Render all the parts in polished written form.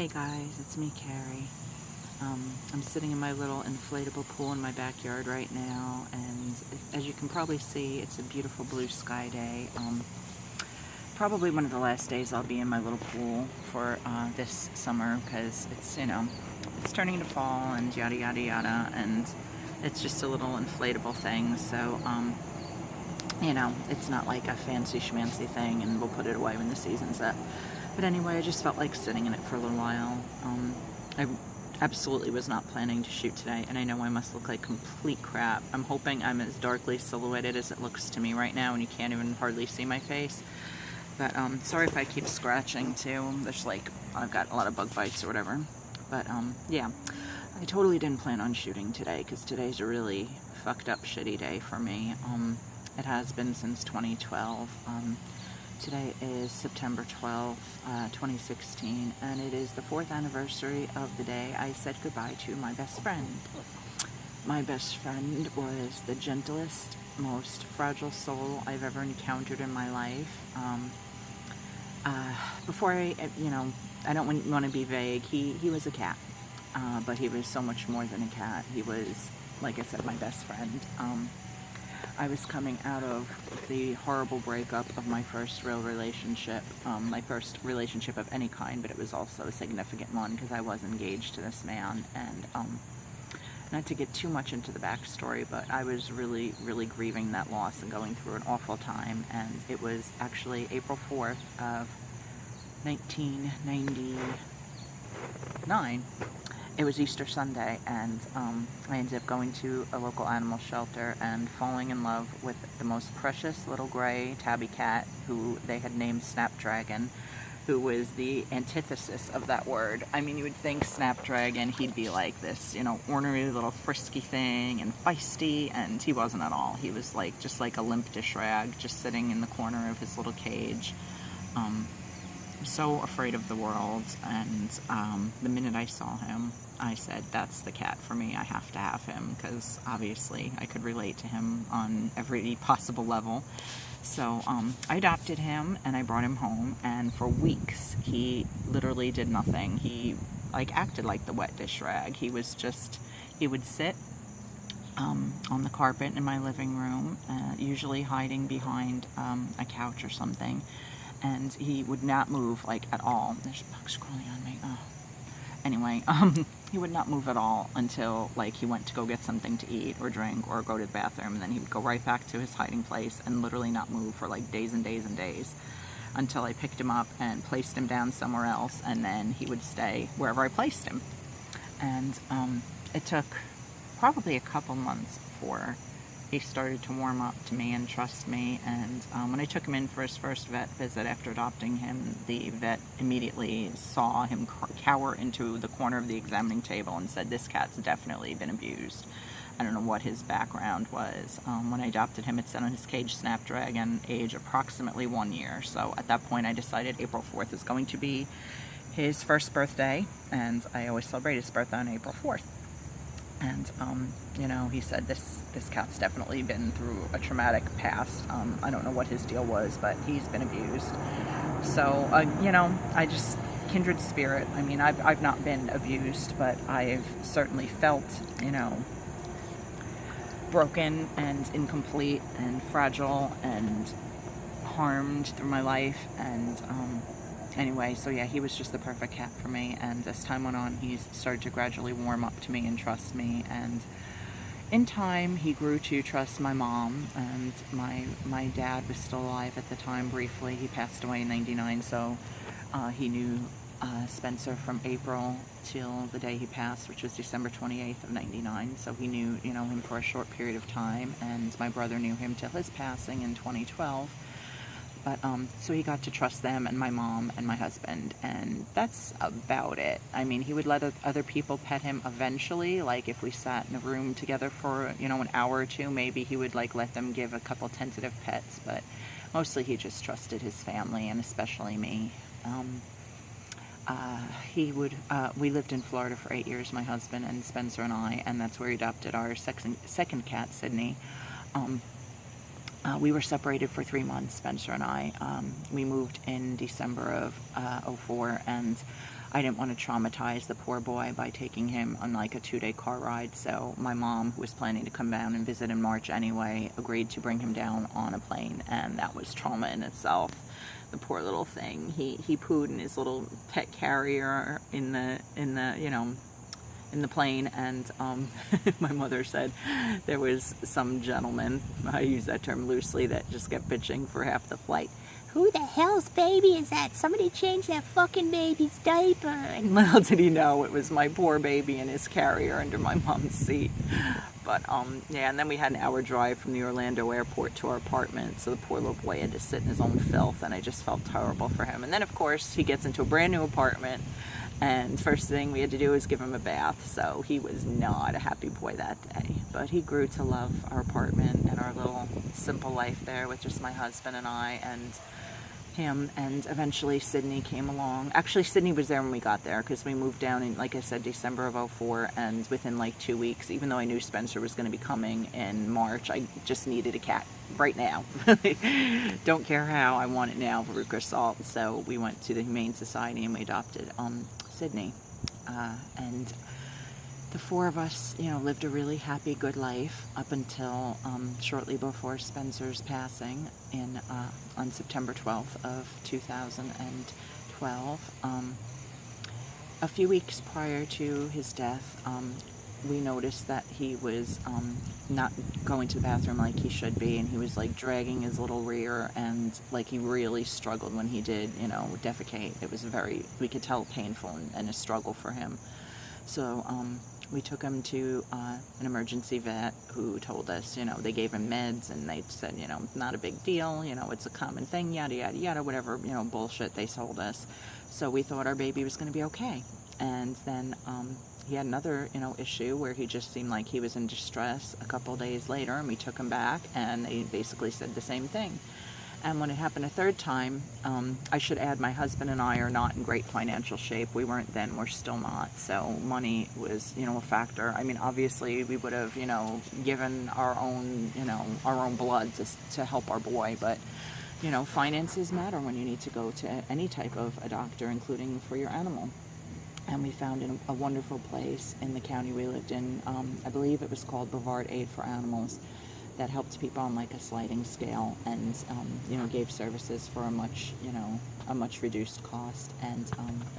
Hey guys, it's me, Carrie. I'm sitting in my little inflatable pool in my backyard right now, and as you can probably see, it's a beautiful blue sky day. Probably one of the last days I'll be in my little pool for this summer, because it's turning to fall and yada yada yada, and it's just a little inflatable thing, so it's not like a fancy schmancy thing, and we'll put it away when the season's up. But anyway, I just felt like sitting in it for a little while. I absolutely was not planning to shoot today, and I know I must look like complete crap. I'm hoping I'm as darkly silhouetted as it looks to me right now, and you can't even hardly see my face. But sorry if I keep scratching too. There's I've got a lot of bug bites or whatever. But yeah, I totally didn't plan on shooting today, because today's a really fucked up shitty day for me. It has been since 2012. Today is September 12th, 2016, and it is the 4th anniversary of the day I said goodbye to my best friend. My best friend was the gentlest, most fragile soul I've ever encountered in my life. Before I don't want to be vague, he was a cat, but he was so much more than a cat. He was, like I said, my best friend. I was coming out of the horrible breakup of my first real relationship, my first relationship of any kind, but it was also a significant one because I was engaged to this man, and not to get too much into the backstory, but I was really, really grieving that loss and going through an awful time, and it was actually April 4th of 1999. It was Easter Sunday, and I ended up going to a local animal shelter and falling in love with the most precious little gray tabby cat who they had named Snapdragon, who was the antithesis of that word. I mean, you would think Snapdragon, he'd be like this, ornery little frisky thing and feisty, and he wasn't at all. He was just like a limp dish rag, just sitting in the corner of his little cage. So afraid of the world, and the minute I saw him, I said, that's the cat for me. I have to have him, because obviously I could relate to him on every possible level. So I adopted him, and I brought him home, and for weeks he literally did nothing. He acted like the wet dish rag. He would sit on the carpet in my living room, usually hiding behind a couch or something, and he would not move at all. There's bugs crawling on me. Oh. Anyway, he would not move at all until he went to go get something to eat or drink or go to the bathroom, and then he would go right back to his hiding place and literally not move for days and days and days, until I picked him up and placed him down somewhere else, and then he would stay wherever I placed him. And it took probably a couple months before he started to warm up to me and trust me, and when I took him in for his first vet visit after adopting him, the vet immediately saw him cower into the corner of the examining table and said, this cat's definitely been abused. I don't know what his background was. When I adopted him, it said on his cage Snapdragon, age approximately 1 year. So at that point I decided April 4th is going to be his first birthday, and I always celebrate his birthday on April 4th. And, he said this cat's definitely been through a traumatic past. I don't know what his deal was, but he's been abused. So, I just, kindred spirit. I mean, I've not been abused, but I've certainly felt, broken and incomplete and fragile and harmed through my life, and, anyway, so yeah, he was just the perfect cat for me, and as time went on, he started to gradually warm up to me and trust me, and in time, he grew to trust my mom, and my dad was still alive at the time briefly. He passed away in 99, so he knew Spencer from April till the day he passed, which was December 28th of 99, so he knew, him for a short period of time, and my brother knew him till his passing in 2012. But, so he got to trust them and my mom and my husband, and that's about it. I mean, he would let other people pet him eventually, if we sat in a room together for, an hour or two, maybe he would, let them give a couple tentative pets, but mostly he just trusted his family, and especially me. We lived in Florida for 8 years, my husband and Spencer and I, and that's where he adopted our second cat, Sydney. We were separated for 3 months, Spencer and I. We moved in December of 04, and I didn't want to traumatize the poor boy by taking him on like a 2-day car ride. So my mom, who was planning to come down and visit in March anyway, agreed to bring him down on a plane, and that was trauma in itself. The poor little thing. He pooed in his little pet carrier in the in the plane, and my mother said there was some gentleman, I use that term loosely, that just kept bitching for half the flight. Who the hell's baby is that? Somebody changed that fucking baby's diaper. And little did he know it was my poor baby in his carrier under my mom's seat. But yeah, and then we had an hour drive from the Orlando airport to our apartment, so the poor little boy had to sit in his own filth, and I just felt terrible for him. And then of course he gets into a brand new apartment, and first thing we had to do was give him a bath, so he was not a happy boy that day. But he grew to love our apartment and our little simple life there with just my husband and I and him. And eventually Sydney came along. Actually, Sydney was there when we got there, because we moved down in, like I said, December of '04, and within like 2 weeks, even though I knew Spencer was going to be coming in March, I just needed a cat right now. Don't care how, I want it now, Veruca Salt. So we went to the Humane Society and we adopted Sydney, and the four of us, lived a really happy, good life up until shortly before Spencer's passing on September 12th of 2012. A few weeks prior to his death, we noticed that he was not going to the bathroom like he should be, and he was like dragging his little rear, and like he really struggled when he did, defecate. It was we could tell, painful and a struggle for him. So we took him to an emergency vet who told us, they gave him meds, and they said, not a big deal, it's a common thing, yada, yada, yada, whatever, bullshit they told us. So we thought our baby was going to be okay. And then he had another, issue where he just seemed like he was in distress a couple days later, and we took him back, and they basically said the same thing. And when it happened a third time, I should add, my husband and I are not in great financial shape. We weren't then, we're still not. So money was, a factor. I mean, obviously we would have, given our own blood to help our boy, but, finances matter when you need to go to any type of a doctor, including for your animal. And we found a wonderful place in the county we lived in. I believe it was called Brevard Aid for Animals, that helped people on like a sliding scale, and gave services for a much reduced cost. And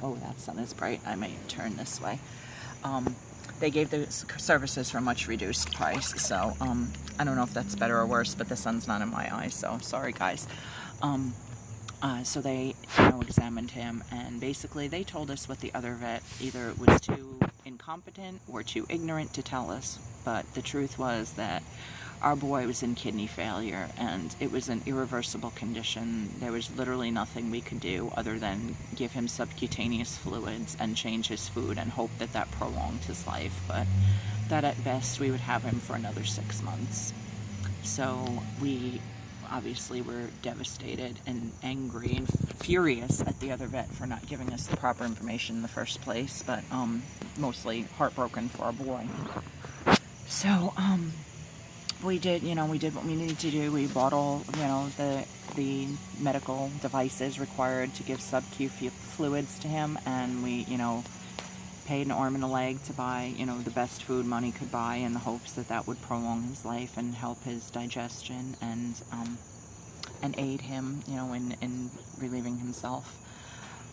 oh, that sun is bright, I may turn this way. They gave the services for a much reduced price, so I don't know if that's better or worse, but the sun's not in my eyes, so sorry guys. So they examined him, and basically they told us what the other vet either was too incompetent or too ignorant to tell us, but the truth was that our boy was in kidney failure, and it was an irreversible condition. There was literally nothing we could do other than give him subcutaneous fluids and change his food and hope that that prolonged his life, but that at best we would have him for another 6 months. So we obviously were devastated and angry and furious at the other vet for not giving us the proper information in the first place, but mostly heartbroken for our boy. So we did what we needed to do. We bought all, the medical devices required to give sub-Q fluids to him, and we, paid an arm and a leg to buy, the best food money could buy, in the hopes that that would prolong his life and help his digestion and aid him, in relieving himself.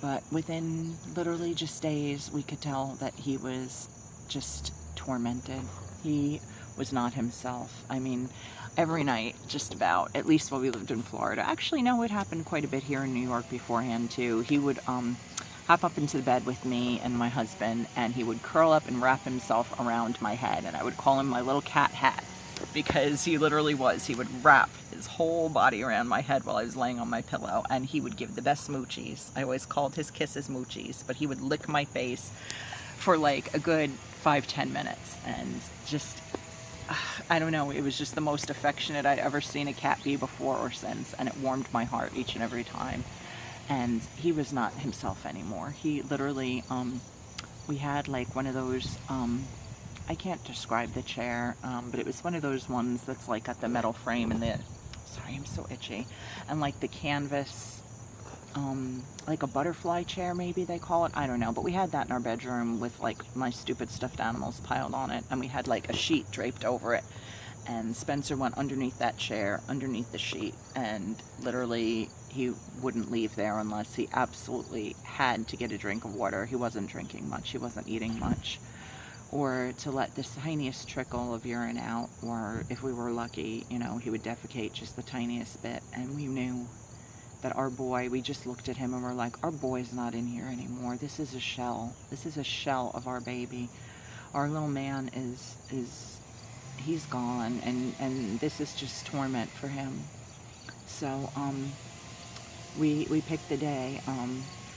But within literally just days, we could tell that he was just tormented. He was not himself. I mean, every night, just about, at least while we lived in Florida. Actually, no, it happened quite a bit here in New York beforehand, too. He would hop up into the bed with me and my husband, and he would curl up and wrap himself around my head, and I would call him my little cat hat, because he literally was. He would wrap his whole body around my head while I was laying on my pillow, and he would give the best smoochies. I always called his kisses moochies, but he would lick my face for like a good 5-10 minutes, and just, I don't know, it was just the most affectionate I'd ever seen a cat be before or since, and it warmed my heart each and every time. And he was not himself anymore. He literally, we had like one of those, I can't describe the chair, but it was one of those ones that's like got the metal frame and sorry, I'm so itchy, and like the canvas like a butterfly chair, maybe they call it. I don't know. But we had that in our bedroom with like my stupid stuffed animals piled on it. And we had like a sheet draped over it. And Spencer went underneath that chair, underneath the sheet. And literally he wouldn't leave there unless he absolutely had to get a drink of water. He wasn't drinking much. He wasn't eating much. Or to let the tiniest trickle of urine out. Or if we were lucky, you know, he would defecate just the tiniest bit. And we knew that our boy, we just looked at him and we're like, our boy's not in here anymore. This is a shell. This is a shell of our baby. Our little man he's gone, and this is just torment for him. So we picked the day.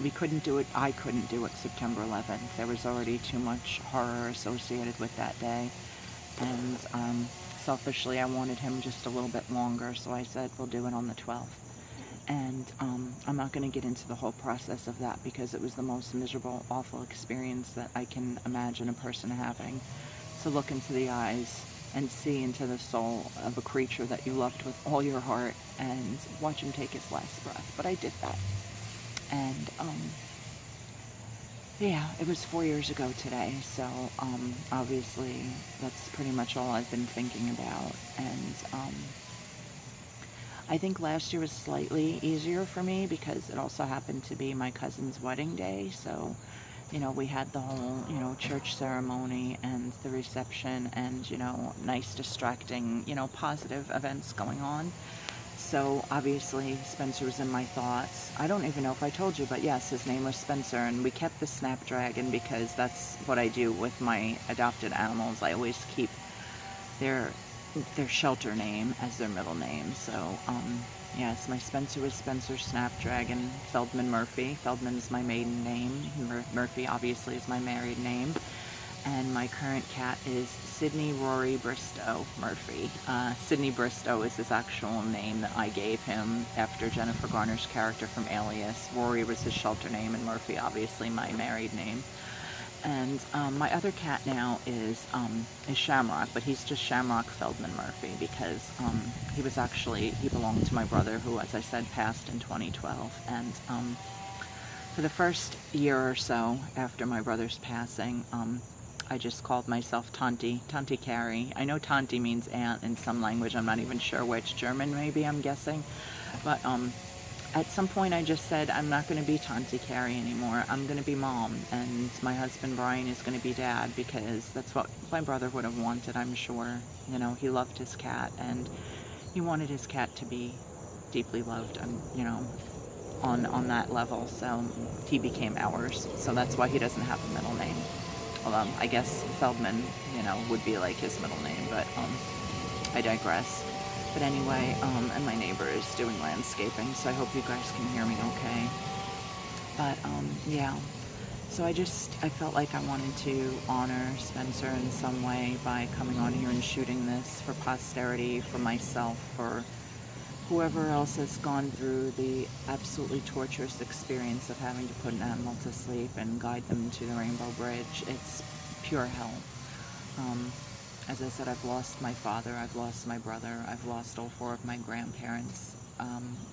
We couldn't do it. I couldn't do it September 11th. There was already too much horror associated with that day, and selfishly I wanted him just a little bit longer, so I said we'll do it on the 12th. And I'm not going to get into the whole process of that because it was the most miserable, awful experience that I can imagine a person having, to look into the eyes and see into the soul of a creature that you loved with all your heart and watch him take his last breath. But I did that. And yeah, it was 4 years ago today, so obviously that's pretty much all I've been thinking about. And I think last year was slightly easier for me because it also happened to be my cousin's wedding day. So, you know, we had the whole, you know, church ceremony and the reception and, you know, nice, distracting, you know, positive events going on. So obviously Spencer was in my thoughts. I don't even know if I told you, but yes, his name was Spencer, and we kept the Snapdragon because that's what I do with my adopted animals. I always keep their shelter name as their middle name. So yes, my Spencer was Spencer Snapdragon Feldman Murphy. Feldman is my maiden name. Murphy obviously is my married name. And my current cat is Sydney Rory Bristow Murphy. Sydney Bristow is his actual name that I gave him after Jennifer Garner's character from Alias. Rory was his shelter name, and Murphy obviously my married name. And my other cat now is Shamrock, but he's just Shamrock Feldman Murphy because he belonged to my brother, who, as I said, passed in 2012. And for the first year or so after my brother's passing, I just called myself Tanti Carrie. I know Tanti means aunt in some language. I'm not even sure which. German, maybe, I'm guessing. But at some point I just said, I'm not going to be Tanti Carrie anymore. I'm going to be mom, and my husband Brian is going to be dad, because that's what my brother would have wanted, I'm sure. You know, he loved his cat, and he wanted his cat to be deeply loved, you know, on that level. So he became ours. So that's why he doesn't have a middle name. Although I guess Feldman, you know, would be like his middle name, but I digress. But anyway, and my neighbor is doing landscaping, so I hope you guys can hear me okay. But yeah, so I felt like I wanted to honor Spencer in some way by coming on here and shooting this for posterity, for myself, for whoever else has gone through the absolutely torturous experience of having to put an animal to sleep and guide them to the Rainbow Bridge. It's pure hell. As I said, I've lost my father, I've lost my brother, I've lost all 4 of my grandparents.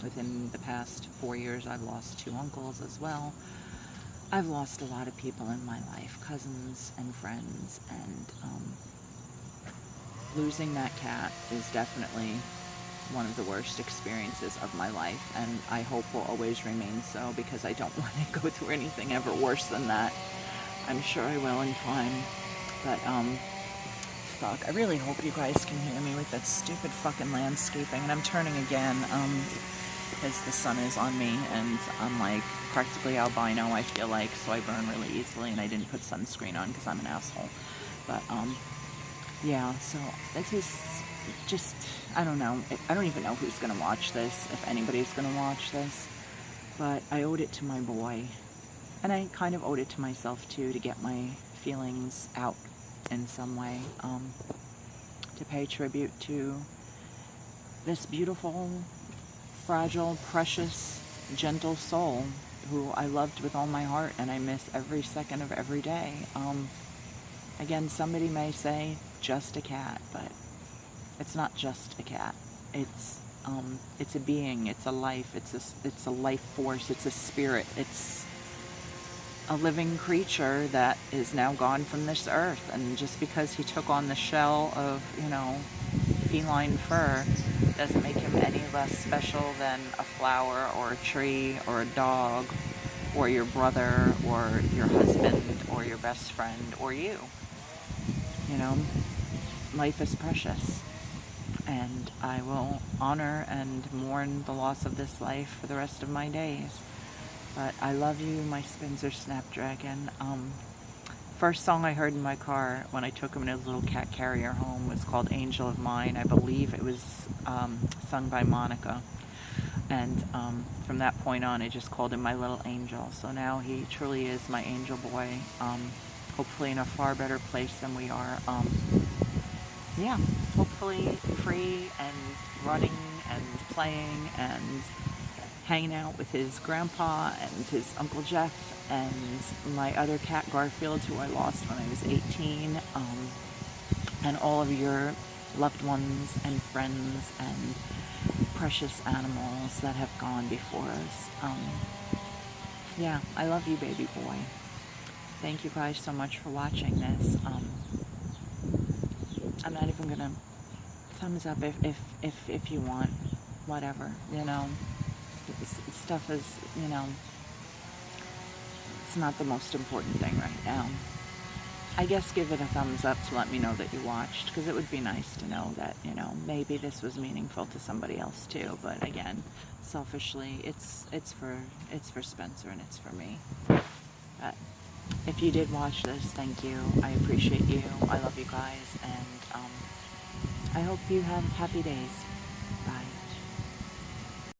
Within the past 4 years, I've lost 2 uncles as well. I've lost a lot of people in my life, cousins and friends, and losing that cat is definitely one of the worst experiences of my life, and I hope will always remain so, because I don't want to go through anything ever worse than that. I'm sure I will in time, but fuck, I really hope you guys can hear me with that stupid fucking landscaping. And I'm turning again because the sun is on me, and I'm like practically albino, I feel like, so I burn really easily, and I didn't put sunscreen on because I'm an asshole. But yeah, so this is just, I don't know, I don't even know who's gonna watch this, if anybody's gonna watch this, but I owed it to my boy, and I kind of owed it to myself too, to get my feelings out in some way, to pay tribute to this beautiful, fragile, precious, gentle soul who I loved with all my heart, and I miss every second of every day. Again, somebody may say just a cat, but it's not just a cat. It's It's a being, it's a life, it's a life force, it's a spirit, it's a living creature that is now gone from this earth. And just because he took on the shell of, feline fur doesn't make him any less special than a flower or a tree or a dog or your brother or your husband or your best friend or you. You know, life is precious, and I will honor and mourn the loss of this life for the rest of my days. But I love you, my Spencer Snapdragon. First song I heard in my car when I took him in his little cat carrier home was called Angel of Mine. I believe it was sung by Monica. And from that point on, I just called him my little angel. So now he truly is my angel boy, hopefully in a far better place than we are. Yeah, hopefully free and running and playing and hanging out with his grandpa and his Uncle Jeff and my other cat Garfield, who I lost when I was 18, and all of your loved ones and friends and precious animals that have gone before us. Yeah, I love you, baby boy. Thank you guys so much for watching this. I'm not even gonna thumbs up if you want, whatever, stuff is, it's not the most important thing right now. I guess give it a thumbs up to let me know that you watched, because it would be nice to know that, maybe this was meaningful to somebody else too. But again, selfishly, it's for Spencer and it's for me. But if you did watch this, thank you. I appreciate you. I love you guys, and I hope you have happy days. Bye.